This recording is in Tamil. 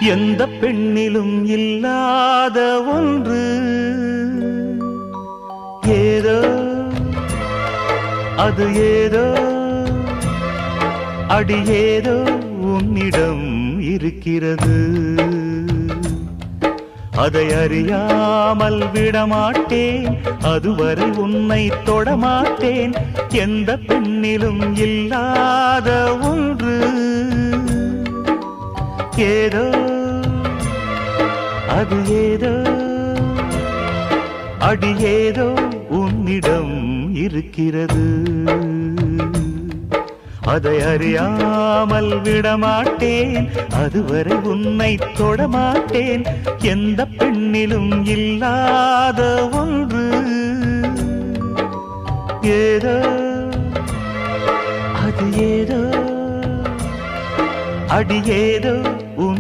எந்த பெண்ணிலும் இல்லாத ஒன்று ஏதோ அது ஏதோ அடி ஏதோ உன்னிடம் இருக்கிறது. அதை அறியாமல் விடமாட்டேன், அதுவரை உன்னை தொடமாட்டேன். எந்த பெண்ணிலும் இல்லாத ஒன்று ஏதோ அது ஏதோ அடி ஏதோ உன்னிடம் இருக்கிறது. அதை அறியாமல் விடமாட்டேன், அதுவரை உன்னை தொடமாட்டேன். எந்த பெண்ணிலும் இல்லாத ஒன்று ஏதோ அது ஏதோ அடி ஏதோ